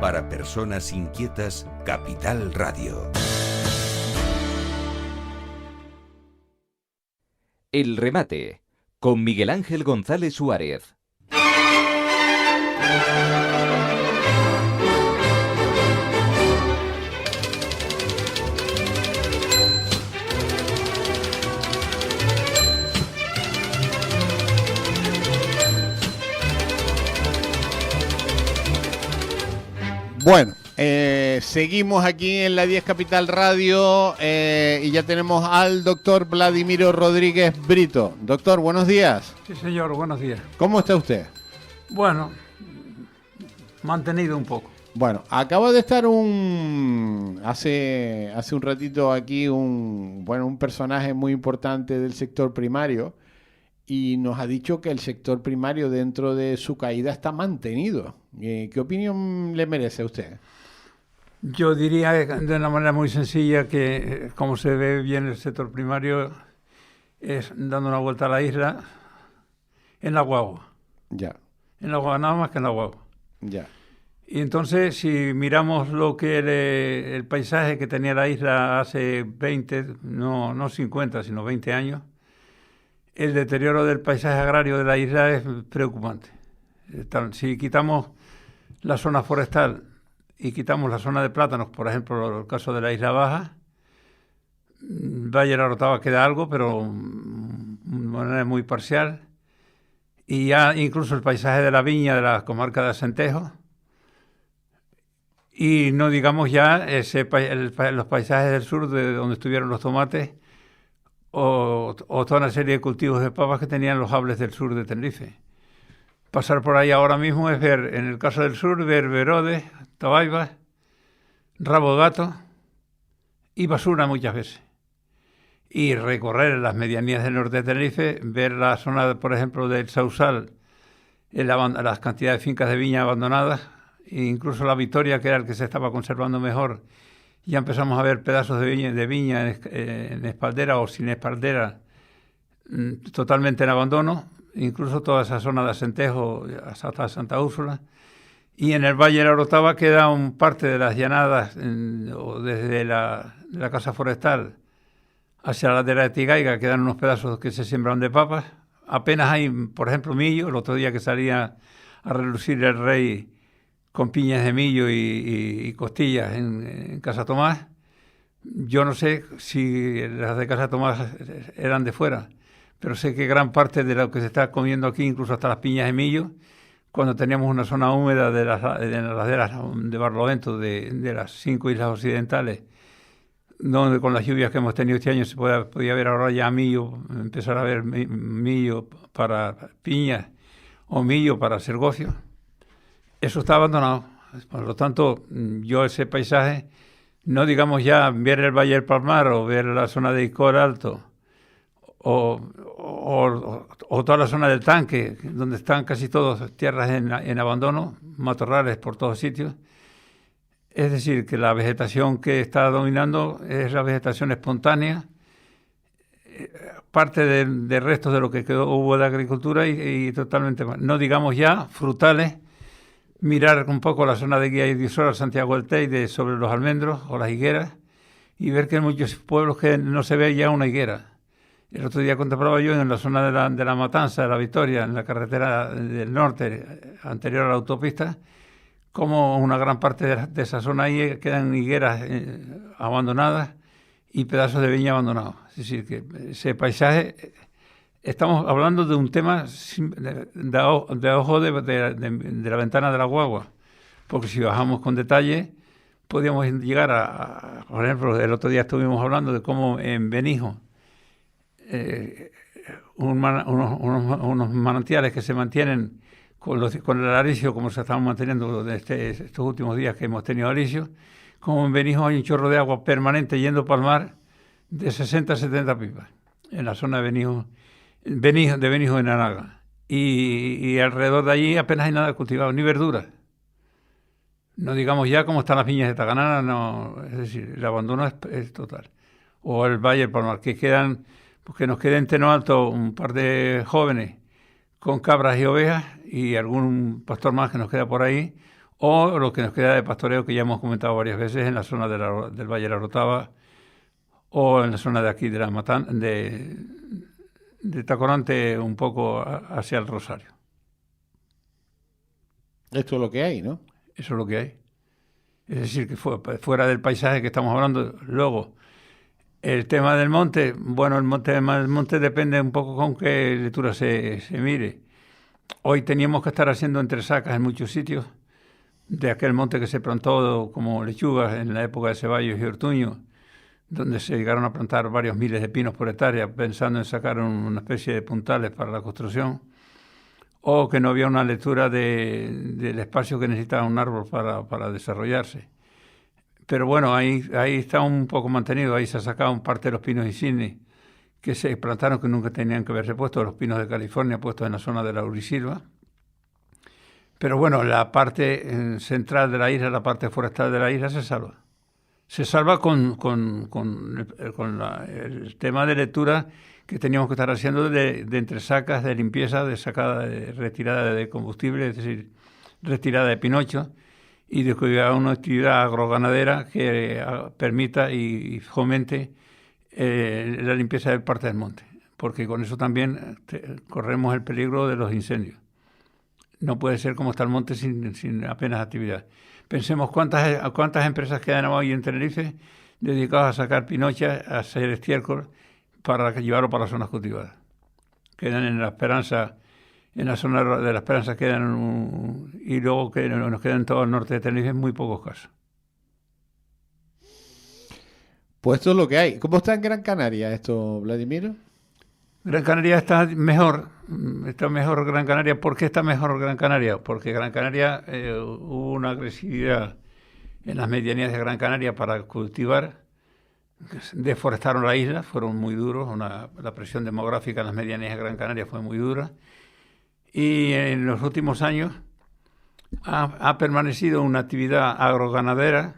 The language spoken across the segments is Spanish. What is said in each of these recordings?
Para personas inquietas, Capital Radio. El remate, con Miguel Ángel González Suárez. Bueno, seguimos aquí en la 10 Capital Radio y ya tenemos al doctor Vladimiro Rodríguez Brito. Doctor, buenos días. Sí, señor, buenos días. ¿Cómo está usted? Bueno, mantenido un poco. Bueno, acaba de estar hace un ratito aquí un personaje muy importante del sector primario y nos ha dicho que el sector primario dentro de su caída está mantenido. ¿Qué opinión le merece a usted? Yo diría de una manera muy sencilla que como se ve bien el sector primario es dando una vuelta a la isla en la guagua. Ya. En la guagua, nada más que en la guagua. Ya. Y entonces si miramos lo que el paisaje que tenía la isla hace 20, no 50, sino 20 años, el deterioro del paisaje agrario de la isla es preocupante. Si quitamos la zona forestal y quitamos la zona de plátanos, por ejemplo, el caso de la Isla Baja, Valle de la Orotava queda algo, pero de manera muy parcial. Y ya incluso el paisaje de la viña de la comarca de Acentejo. Y no digamos ya los paisajes del sur, de donde estuvieron los tomates, o toda una serie de cultivos de papas que tenían los hables del sur de Tenerife. Pasar por ahí ahora mismo es ver, en el caso del sur, ver Verodes, Tabaibas, Rabo de Gato y basura muchas veces. Y recorrer las medianías del norte de Tenerife, ver la zona, por ejemplo, del Sausal, las cantidades de fincas de viña abandonadas, e incluso la Victoria, que era el que se estaba conservando mejor. Ya empezamos a ver pedazos de viña en espaldera o sin espaldera, totalmente en abandono. Incluso toda esa zona de Acentejo hasta Santa Úrsula. Y en el Valle de la Orotava queda parte de las llanadas, desde la Casa Forestal hacia la ladera de Tigaiga, quedan unos pedazos que se siembran de papas. Apenas hay, por ejemplo, millo. El otro día que salía a relucir el rey con piñas de millo y costillas en Casa Tomás. Yo no sé si las de Casa Tomás eran de fuera, pero sé que gran parte de lo que se está comiendo aquí, incluso hasta las piñas de millo, cuando teníamos una zona húmeda de las laderas de Barlovento, de las 5 islas occidentales, donde con las lluvias que hemos tenido este año se podía ver ahora ya millo, empezar a ver millo para piñas o millo para hacer gofio. Eso está abandonado. Por lo tanto, yo ese paisaje, no digamos ya ver el Valle del Palmar o ver la zona de Icor Alto, o toda la zona del Tanque, donde están casi todas tierras en abandono, matorrales por todos sitios. Es decir, que la vegetación que está dominando es la vegetación espontánea, parte de restos de lo que hubo de agricultura y totalmente, no digamos ya frutales. Mirar un poco la zona de Guía y Disora, Santiago del Teide, sobre los almendros o las higueras, y ver que en muchos pueblos que no se ve ya una higuera. El otro día contemplaba yo en la zona de la Matanza, de la Victoria, en la carretera del norte, anterior a la autopista, como una gran parte de esa zona ahí quedan higueras abandonadas y pedazos de viña abandonados. Es decir, que ese paisaje, estamos hablando de un tema de ojo de la ventana de la guagua, porque si bajamos con detalle, podríamos llegar por ejemplo, el otro día estuvimos hablando de cómo en Benijo, unos manantiales que se mantienen con el aricio, como se estaban manteniendo estos últimos días que hemos tenido aricio, como en Benijo hay un chorro de agua permanente yendo para el mar de 60 a 70 pipas, en la zona de Benijo en Anaga. Y alrededor de allí apenas hay nada cultivado, ni verduras. No digamos ya cómo están las viñas de Taganana, no, es decir, el abandono es total. O el Valle del Palmar, que nos queda en Teno Alto un par de jóvenes con cabras y ovejas y algún pastor más que nos queda por ahí, o lo que nos queda de pastoreo, que ya hemos comentado varias veces, en la zona del Valle de la Orotava, o en la zona de aquí de de Tacoronte, un poco hacia el Rosario. Esto es lo que hay, ¿no? Eso es lo que hay. Es decir, que fuera del paisaje que estamos hablando. Luego, el tema del monte, bueno, el tema del monte depende un poco con qué lectura se mire. Hoy teníamos que estar haciendo entresacas en muchos sitios de aquel monte que se plantó como lechugas en la época de Ceballos y Ortuño, donde se llegaron a plantar varios miles de pinos por hectárea pensando en sacar una especie de puntales para la construcción, o que no había una lectura del espacio que necesitaba un árbol para desarrollarse. Pero bueno, ahí está un poco mantenido, ahí se ha sacado parte de los pinos insignes que se plantaron que nunca tenían que haberse puesto, los pinos de California puestos en la zona de la Laurisilva. Pero bueno, la parte central de la isla, la parte forestal de la isla se salva. Se salva con el tema de lectura que teníamos que estar haciendo de entresacas, de limpieza, de sacada, de retirada de combustible, es decir, retirada de pinocho, y de que haya una actividad agroganadera que permita y fomente la limpieza de parte del monte, porque con eso también corremos el peligro de los incendios. No puede ser como está el monte sin apenas actividad. Pensemos cuántas empresas quedan hoy en Tenerife dedicadas a sacar pinocha, a hacer estiércol para llevarlo para las zonas cultivadas. Quedan en La Esperanza, en la zona de La Esperanza quedan y luego que nos quedan en todo el norte de Tenerife muy pocos casos. Pues esto es lo que hay. ¿Cómo está en Gran Canaria esto, Vladimir? Gran Canaria está mejor Gran Canaria. ¿Por qué está mejor Gran Canaria? Porque Gran Canaria hubo una agresividad en las medianías de Gran Canaria para cultivar, deforestaron la isla, fueron muy duros, la presión demográfica en las medianías de Gran Canaria fue muy dura, y en los últimos años ha permanecido una actividad agroganadera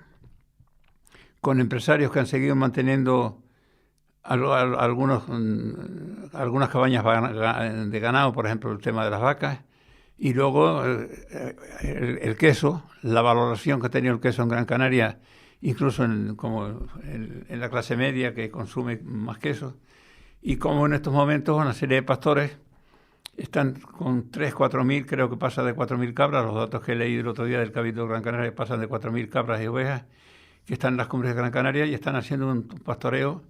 con empresarios que han seguido manteniendo algunas cabañas de ganado, por ejemplo, el tema de las vacas, y luego el queso, la valoración que ha tenido el queso en Gran Canaria, incluso en la clase media que consume más queso, y como en estos momentos una serie de pastores están con 4.000, creo que pasa de 4.000 cabras, los datos que he leído el otro día del Cabildo de Gran Canaria pasan de 4.000 cabras y ovejas, que están en las cumbres de Gran Canaria y están haciendo un pastoreo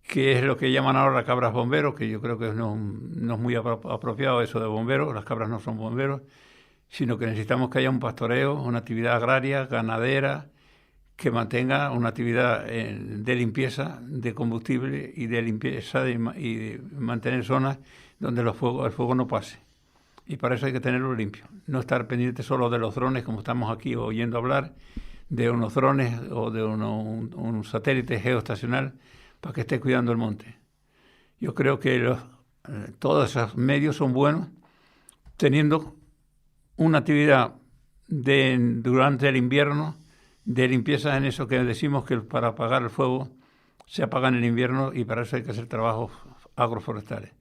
que es lo que llaman ahora cabras bomberos, que yo creo que no es muy apropiado eso de bomberos, las cabras no son bomberos, sino que necesitamos que haya un pastoreo, una actividad agraria, ganadera, que mantenga una actividad de limpieza, de combustible y de limpieza y de mantener zonas donde el fuego no pase. Y para eso hay que tenerlo limpio, no estar pendiente solo de los drones, como estamos aquí oyendo hablar, de unos drones o de un satélite geoestacional para que esté cuidando el monte. Yo creo que todos esos medios son buenos, teniendo una actividad durante el invierno de limpieza en eso que decimos que para apagar el fuego se apaga en el invierno, y para eso hay que hacer trabajos agroforestales.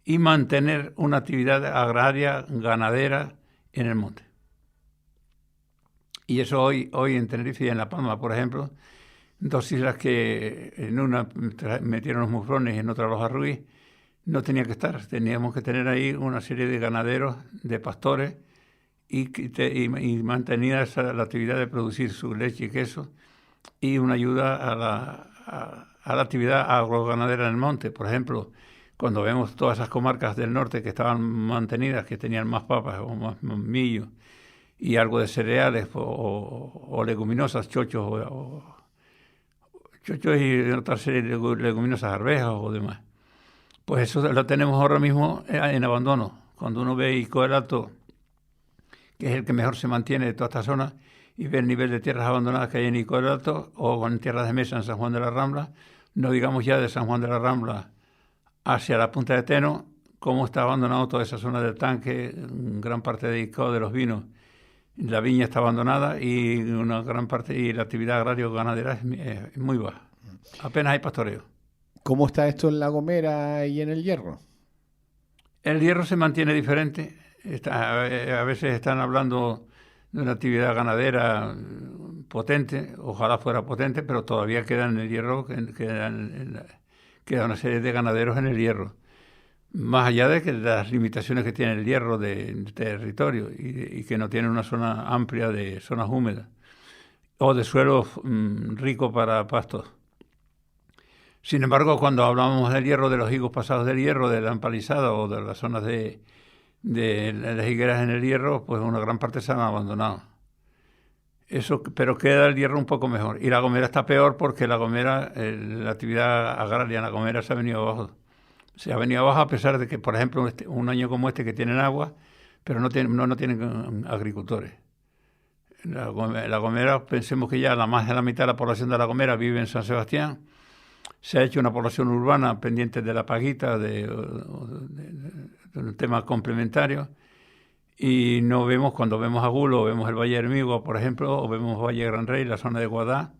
Y mantener una actividad agraria, ganadera en el monte. Y eso hoy en Tenerife y en La Palma, por ejemplo, dos islas que en una metieron los muflones y en otra los arruís, no tenía que estar. Teníamos que tener ahí una serie de ganaderos, de pastores, y mantenida la actividad de producir su leche y queso, y una ayuda a la actividad agroganadera en el monte. Por ejemplo, cuando vemos todas esas comarcas del norte que estaban mantenidas, que tenían más papas o más millo, y algo de cereales o leguminosas, chochos y otra serie de leguminosas, arvejas o demás. Pues eso lo tenemos ahora mismo en abandono. Cuando uno ve Ico del Alto, que es el que mejor se mantiene de toda esta zona, y ve el nivel de tierras abandonadas que hay en Ico del Alto o en tierras de mesa en San Juan de la Rambla, no digamos ya de San Juan de la Rambla hacia la Punta de Teno, cómo está abandonado toda esa zona del Tanque, gran parte de Ico, de los vinos. La viña está abandonada y una gran parte y la actividad agrario-ganadera es muy baja. Apenas hay pastoreo. ¿Cómo está esto en La Gomera y en El Hierro? El Hierro se mantiene diferente. A veces están hablando de una actividad ganadera potente, ojalá fuera potente, pero todavía queda en el hierro, queda una serie de ganaderos en el hierro. Más allá de las limitaciones que tiene el hierro de territorio y que no tiene una zona amplia de zonas húmedas o de suelos ricos para pastos. Sin embargo, cuando hablamos del hierro, de los higos pasados del hierro, de la empalizada o de las zonas de las higueras en el hierro, pues una gran parte se han abandonado. Eso, pero queda el hierro un poco mejor. Y La Gomera está peor porque La Gomera, la actividad agraria en La Gomera se ha venido abajo. Se ha venido abajo a pesar de que, por ejemplo, un año como este que tienen agua, pero no tienen agricultores. La Gomera, pensemos que ya más de la mitad de la población de La Gomera vive en San Sebastián. Se ha hecho una población urbana pendiente de la paguita, de un tema complementario, y no vemos, cuando vemos Agulo, vemos el Valle de Hermigua, por ejemplo, o vemos Valle de Gran Rey, la zona de Guadá,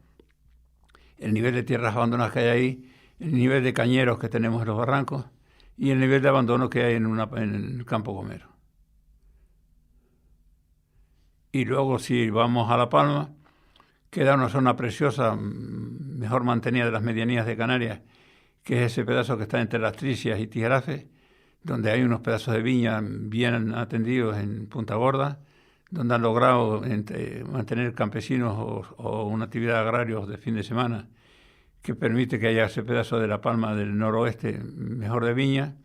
el nivel de tierras abandonadas que hay ahí, el nivel de cañeros que tenemos en los barrancos y el nivel de abandono que hay en el campo gomero. Y luego, si vamos a La Palma, queda una zona preciosa, mejor mantenida de las medianías de Canarias, que es ese pedazo que está entre Las Tricias y Tijarafe, donde hay unos pedazos de viña bien atendidos en Punta Gorda, donde han logrado mantener campesinos o una actividad agraria de fin de semana que permite que haya ese pedazo de La Palma del noroeste mejor de viña.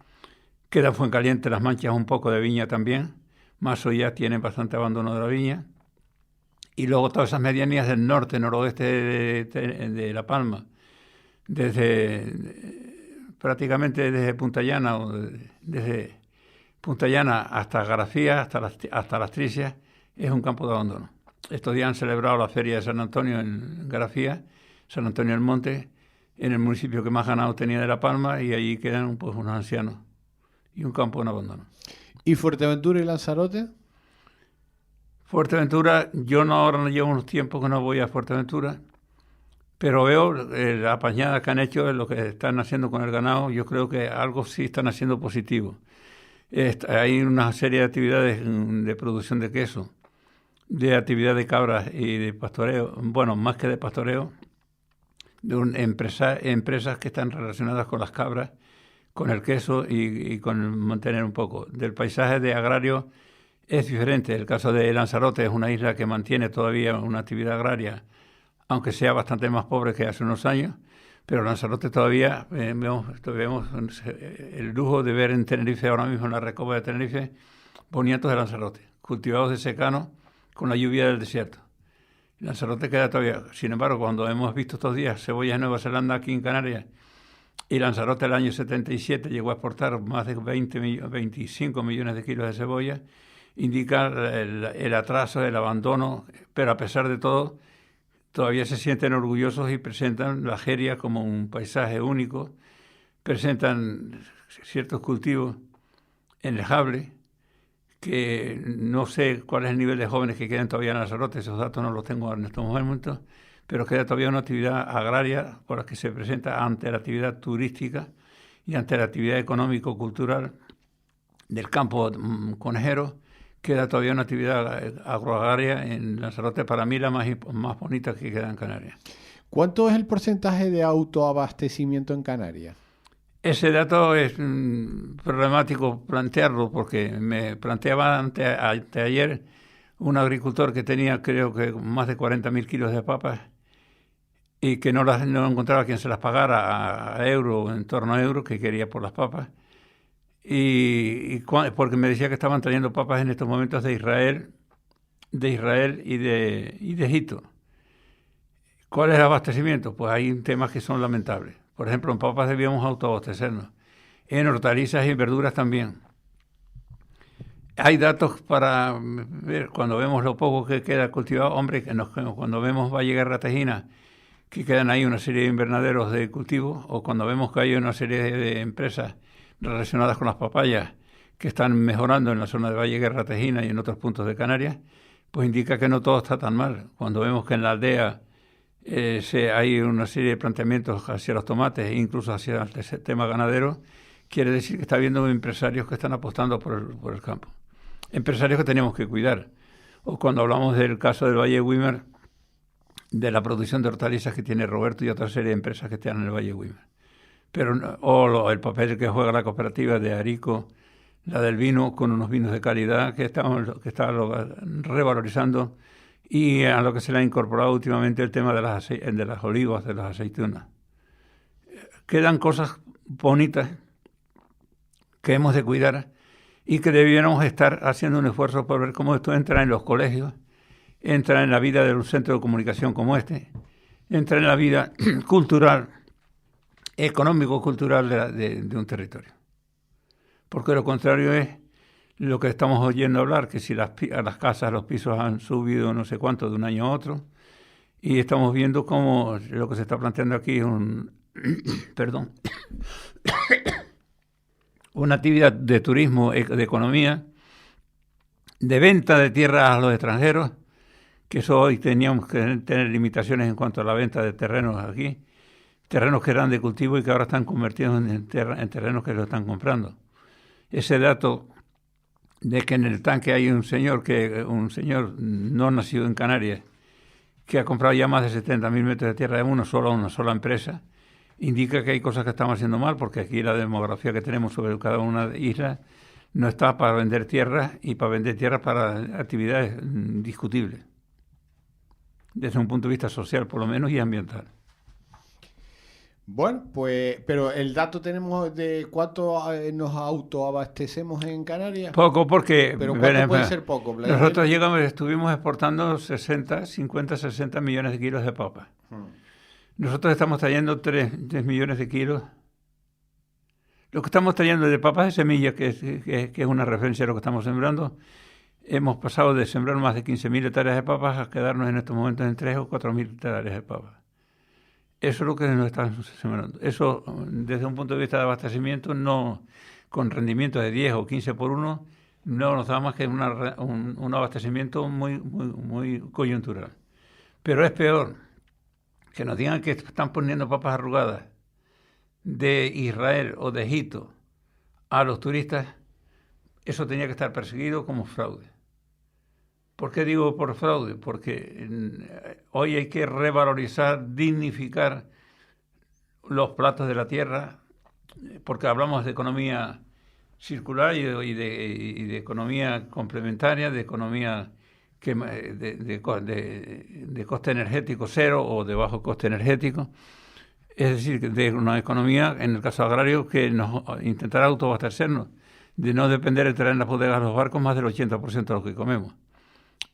Queda Fuencaliente, Las Manchas, un poco de viña también. Mazo ya tiene bastante abandono de la viña. Y luego todas esas medianías del norte, noroeste de La Palma, prácticamente desde Punta Llana, desde Punta Llana hasta Garafía, hasta Las Tricias, es un campo de abandono. Estos días han celebrado la feria de San Antonio en Garafía, San Antonio del Monte, en el municipio que más ganado tenía de La Palma, y allí quedan pues unos ancianos y un campo en abandono. ¿Y Fuerteventura y Lanzarote? Fuerteventura, ahora no llevo unos tiempos que no voy a Fuerteventura, pero veo la apañada que han hecho, lo que están haciendo con el ganado. Yo creo que algo sí están haciendo positivo. Hay una serie de actividades de producción de queso, de actividad de cabras y de pastoreo, bueno, más que de pastoreo, de empresas que están relacionadas con las cabras, con el queso y con mantener un poco. Del paisaje de agrario es diferente. El caso de Lanzarote es una isla que mantiene todavía una actividad agraria, aunque sea bastante más pobre que hace unos años, pero Lanzarote todavía vemos el lujo de ver en Tenerife, ahora mismo en la Recoba de Tenerife, boniatos de Lanzarote, cultivados de secano con la lluvia del desierto. Lanzarote queda todavía. Sin embargo, cuando hemos visto estos días cebollas de Nueva Zelanda aquí en Canarias, y Lanzarote el año 77 llegó a exportar más de 25 millones de kilos de cebolla, indica el atraso, el abandono, pero a pesar de todo, todavía se sienten orgullosos y presentan la Jeria como un paisaje único, presentan ciertos cultivos enlejables, que no sé cuál es el nivel de jóvenes que quedan todavía en Lanzarote, esos datos no los tengo en estos momentos, pero queda todavía una actividad agraria por la que se presenta ante la actividad turística y ante la actividad económico-cultural del campo conejero. Queda todavía una actividad agroagraria en Lanzarote, para mí la más bonita que queda en Canarias. ¿Cuánto es el porcentaje de autoabastecimiento en Canarias? Ese dato es problemático plantearlo, porque me planteaba anteayer un agricultor que tenía, creo que más de 40.000 kilos de papas y que no encontraba quien se las pagara a euro, en torno a euro, que quería por las papas. Porque me decía que estaban trayendo papas en estos momentos de Israel y de Egipto. ¿Cuál es el abastecimiento? Pues hay temas que son lamentables. Por ejemplo, en papas debíamos autoabastecernos. En hortalizas y verduras también. Hay datos para ver, cuando vemos lo poco que queda cultivado, hombre, cuando vemos Valle Guerra Tejina, que quedan ahí una serie de invernaderos de cultivo, o cuando vemos que hay una serie de empresas relacionadas con las papayas que están mejorando en la zona de Valle Guerra Tejina y en otros puntos de Canarias, pues indica que no todo está tan mal. Cuando vemos que en la aldea hay una serie de planteamientos hacia los tomates e incluso hacia el tema ganadero, quiere decir que está habiendo empresarios que están apostando por el campo. Empresarios que tenemos que cuidar. O cuando hablamos del caso del Valle de Güímar, de la producción de hortalizas que tiene Roberto y otra serie de empresas que están en el Valle de Güímar. Pero el papel que juega la cooperativa de Arico, la del vino, con unos vinos de calidad que está revalorizando, y a lo que se le ha incorporado últimamente el tema de las olivas, de las aceitunas. Quedan cosas bonitas que hemos de cuidar y que debiéramos estar haciendo un esfuerzo por ver cómo esto entra en los colegios, entra en la vida de un centro de comunicación como este, entra en la vida cultural, económico-cultural de un territorio. Porque lo contrario es lo que estamos oyendo hablar, que si a las casas, los pisos han subido no sé cuánto de un año a otro, y estamos viendo cómo lo que se está planteando aquí es una actividad de turismo, de economía, de venta de tierras a los extranjeros, que eso hoy teníamos que tener limitaciones en cuanto a la venta de terrenos aquí, terrenos que eran de cultivo y que ahora están convertidos en terrenos que lo están comprando. Ese dato de que en el tanque hay un señor no nacido en Canarias, que ha comprado ya más de 70.000 metros de tierra de una sola empresa, indica que hay cosas que estamos haciendo mal, porque aquí la demografía que tenemos sobre cada una de islas no está para vender tierras, y para vender tierras para actividades discutibles, desde un punto de vista social por lo menos y ambiental. Bueno, pues, pero el dato tenemos de cuánto nos autoabastecemos en Canarias. Poco, porque... Pero ¿cuánto puede ser poco? Nosotros estuvimos exportando 50, 60 millones de kilos de papa. Nosotros estamos trayendo 3 millones de kilos. Lo que estamos trayendo de papas de semilla, que es una referencia a lo que estamos sembrando, hemos pasado de sembrar más de 15.000 hectáreas de papas a quedarnos en estos momentos en 3 o 4.000 hectáreas de papas. Eso es lo que nos están sembrando. Eso, desde un punto de vista de abastecimiento, no, con rendimiento de 10 o 15 por 1, no nos da más que un abastecimiento muy coyuntural. Pero es peor que nos digan que están poniendo papas arrugadas de Israel o de Egipto a los turistas. Eso tenía que estar perseguido como fraude. ¿Por qué digo por fraude? Porque hoy hay que revalorizar, dignificar los platos de la tierra, porque hablamos de economía circular y de economía complementaria, de economía de coste energético cero o de bajo coste energético. Es decir, de una economía, en el caso agrario, que nos intentará autoabastecernos, de no depender de traer en las bodegas los barcos más del 80% de lo que comemos.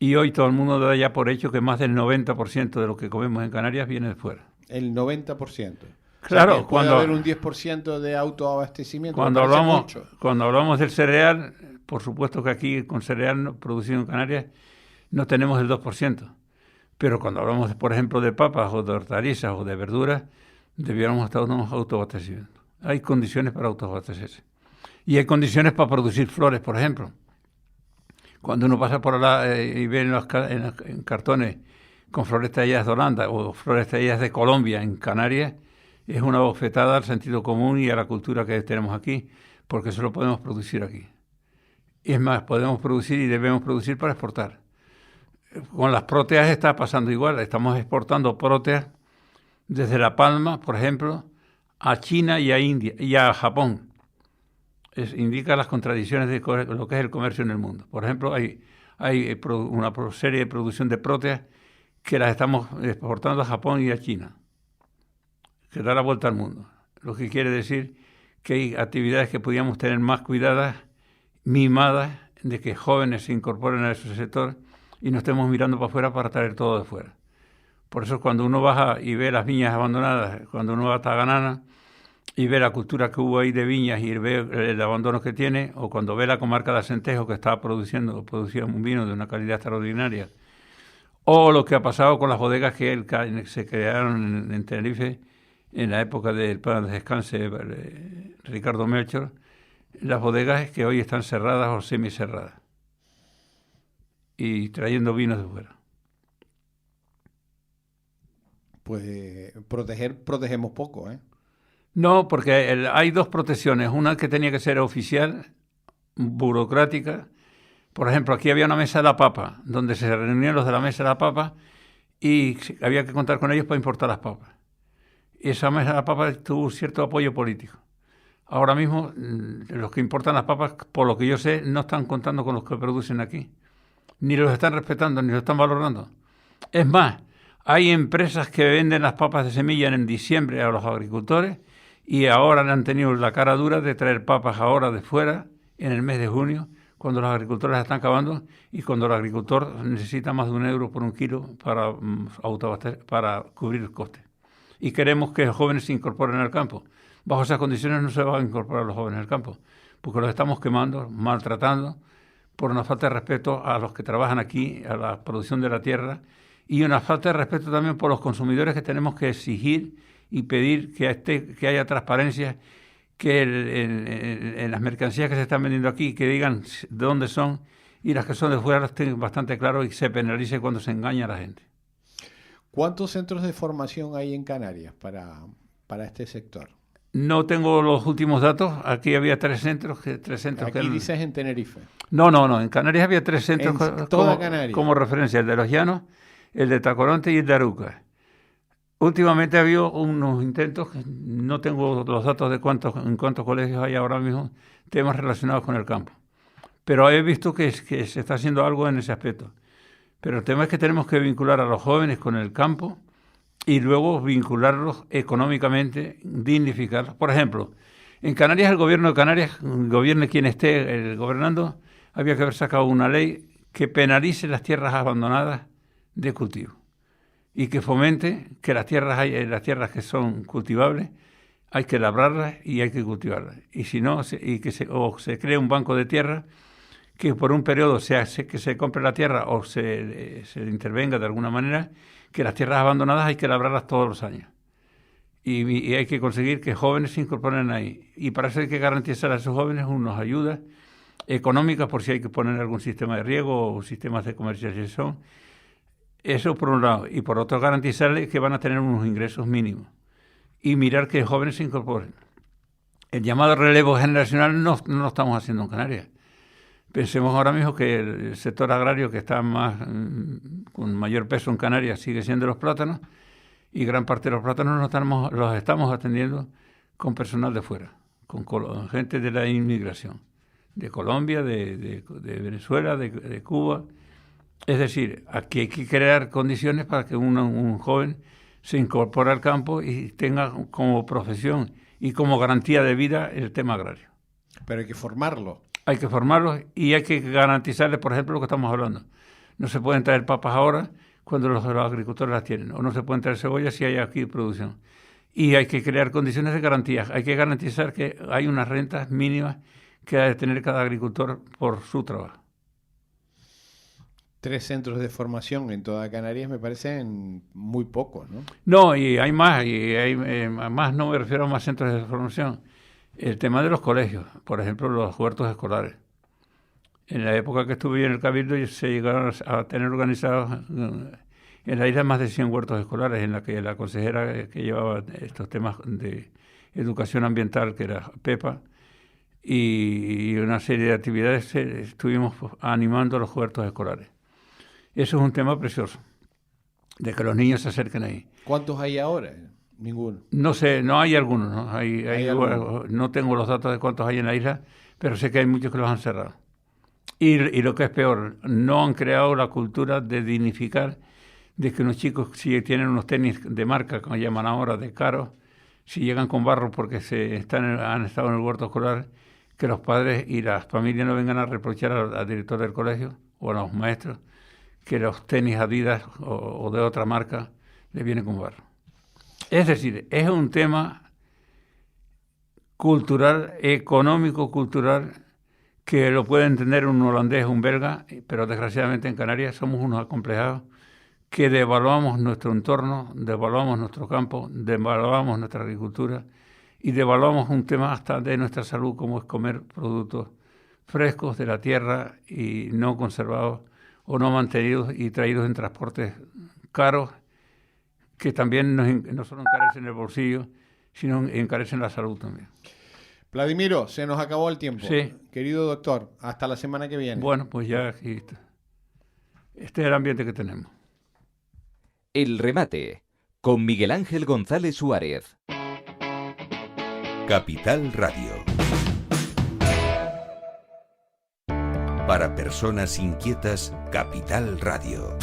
Y hoy todo el mundo da ya por hecho que más del 90% de lo que comemos en Canarias viene de fuera. El 90%. Claro, o sea, puede haber un 10% de autoabastecimiento. Cuando hablamos del cereal, por supuesto que aquí con cereal producido en Canarias no tenemos el 2%. Pero cuando hablamos, por ejemplo, de papas o de hortalizas o de verduras, debiéramos estar unos autoabastecimientos. Hay condiciones para autoabastecerse. Y hay condiciones para producir flores, por ejemplo. Cuando uno pasa por y ve en cartones con flores talladas de Holanda o flores talladas de Colombia en Canarias, es una bofetada al sentido común y a la cultura que tenemos aquí, porque eso lo podemos producir aquí. Y es más, podemos producir y debemos producir para exportar. Con las próteas está pasando igual. Estamos exportando próteas desde La Palma, por ejemplo, a China y a India y a Japón. Indica las contradicciones de lo que es el comercio en el mundo. Por ejemplo, hay una serie de producción de próteas que las estamos exportando a Japón y a China, que da la vuelta al mundo. Lo que quiere decir que hay actividades que podríamos tener más cuidadas, mimadas, de que jóvenes se incorporen a ese sector y no estemos mirando para afuera para traer todo de fuera. Por eso cuando uno baja y ve las viñas abandonadas, cuando uno va hasta Ganana y ve la cultura que hubo ahí de viñas y ve el abandono que tiene, o cuando ve la comarca de Acentejo que estaba producía un vino de una calidad extraordinaria, o lo que ha pasado con las bodegas que se crearon en Tenerife en la época del plan de descanse Ricardo Melchor, las bodegas que hoy están cerradas o semicerradas y trayendo vinos de fuera. Pues protegemos poco, ¿eh? No, porque hay dos protecciones. Una que tenía que ser oficial, burocrática, Por ejemplo, aquí había una mesa de la papa, donde se reunían los de la mesa de la papa y había que contar con ellos para importar las papas. Y esa mesa de la papa tuvo cierto apoyo político. Ahora mismo, los que importan las papas, por lo que yo sé, no están contando con los que producen aquí. Ni los están respetando, ni los están valorando. Es más, hay empresas que venden las papas de semilla en diciembre a los agricultores y ahora le han tenido la cara dura de traer papas ahora de fuera en el mes de junio, cuando los agricultores las están acabando y cuando el agricultor necesita más de €1 por un kilo para cubrir el coste. Y queremos que los jóvenes se incorporen al campo. Bajo esas condiciones no se van a incorporar los jóvenes al campo, porque los estamos quemando, maltratando, por una falta de respeto a los que trabajan aquí, a la producción de la tierra, y una falta de respeto también por los consumidores, que tenemos que exigir y pedir que haya transparencia, que en las mercancías que se están vendiendo aquí, que digan de dónde son, y las que son de fuera las tengan bastante claro y se penalice cuando se engaña a la gente. ¿Cuántos centros de formación hay en Canarias para este sector? No tengo los últimos datos. Aquí había tres centros. Aquí dices en Tenerife. No. En Canarias había 3 centros como referencia. El de Los Llanos, el de Tacoronte y el de Aruca. Últimamente ha habido unos intentos, no tengo los datos de en cuántos colegios hay ahora mismo, temas relacionados con el campo. Pero he visto que se está haciendo algo en ese aspecto. Pero el tema es que tenemos que vincular a los jóvenes con el campo y luego vincularlos económicamente, dignificarlos. Por ejemplo, en Canarias, el gobierno de Canarias, gobierne quien esté gobernando, había que haber sacado una ley que penalice las tierras abandonadas de cultivo y que fomente que las tierras que son cultivables hay que labrarlas y hay que cultivarlas. Y si no, se cree un banco de tierra que por un periodo que se compre la tierra o se intervenga de alguna manera, que las tierras abandonadas hay que labrarlas todos los años. Y hay que conseguir que jóvenes se incorporen ahí. Y para eso hay que garantizar a esos jóvenes unas ayudas económicas por si hay que poner algún sistema de riego o sistemas de comercialización. Eso por un lado. Y por otro, garantizarles que van a tener unos ingresos mínimos. Y mirar que jóvenes se incorporen. El llamado relevo generacional no lo estamos haciendo en Canarias. Pensemos ahora mismo que el sector agrario que está con mayor peso en Canarias sigue siendo los plátanos, y gran parte de los plátanos los estamos atendiendo con personal de fuera, con gente de la inmigración, de Colombia, de Venezuela, de Cuba. Es decir, aquí hay que crear condiciones para que un joven se incorpore al campo y tenga como profesión y como garantía de vida el tema agrario. Pero hay que formarlo. Hay que formarlos y hay que garantizarles, por ejemplo, lo que estamos hablando. No se pueden traer papas ahora cuando los agricultores las tienen, o no se pueden traer cebollas si hay aquí producción. Y hay que crear condiciones de garantía. Hay que garantizar que hay unas rentas mínimas que ha de tener cada agricultor por su trabajo. 3 centros de formación en toda Canarias me parecen muy pocos, ¿no? No, y hay más, más no me refiero a más centros de formación. El tema de los colegios, por ejemplo, los huertos escolares. En la época que estuve en el Cabildo se llegaron a tener organizados en la isla más de 100 huertos escolares, en la que la consejera que llevaba estos temas de educación ambiental, que era Pepa, y una serie de actividades, estuvimos animando los huertos escolares. Eso es un tema precioso, de que los niños se acerquen ahí. ¿Cuántos hay ahora? Ninguno. No sé, no hay algunos, ¿no? Algunos. No tengo los datos de cuántos hay en la isla, pero sé que hay muchos que los han cerrado. Y lo que es peor, no han creado la cultura de dignificar, de que unos chicos, si tienen unos tenis de marca, como llaman ahora, de caros, si llegan con barro porque han estado en el huerto escolar, que los padres y las familias no vengan a reprochar al director del colegio o a los maestros que los tenis Adidas o de otra marca le vienen con barro. Es decir, es un tema cultural, económico-cultural, que lo puede entender un holandés, un belga, pero desgraciadamente en Canarias somos unos acomplejados que devaluamos nuestro entorno, devaluamos nuestro campo, devaluamos nuestra agricultura y devaluamos un tema hasta de nuestra salud, como es comer productos frescos de la tierra y no conservados o no mantenidos y traídos en transportes caros, que también no solo encarecen el bolsillo, sino encarecen la salud también. Vladimiro, se nos acabó el tiempo. Sí. Querido doctor, hasta la semana que viene. Bueno, pues ya aquí está. Este es el ambiente que tenemos. El remate con Miguel Ángel González Suárez. Capital Radio. Para personas inquietas, Capital Radio.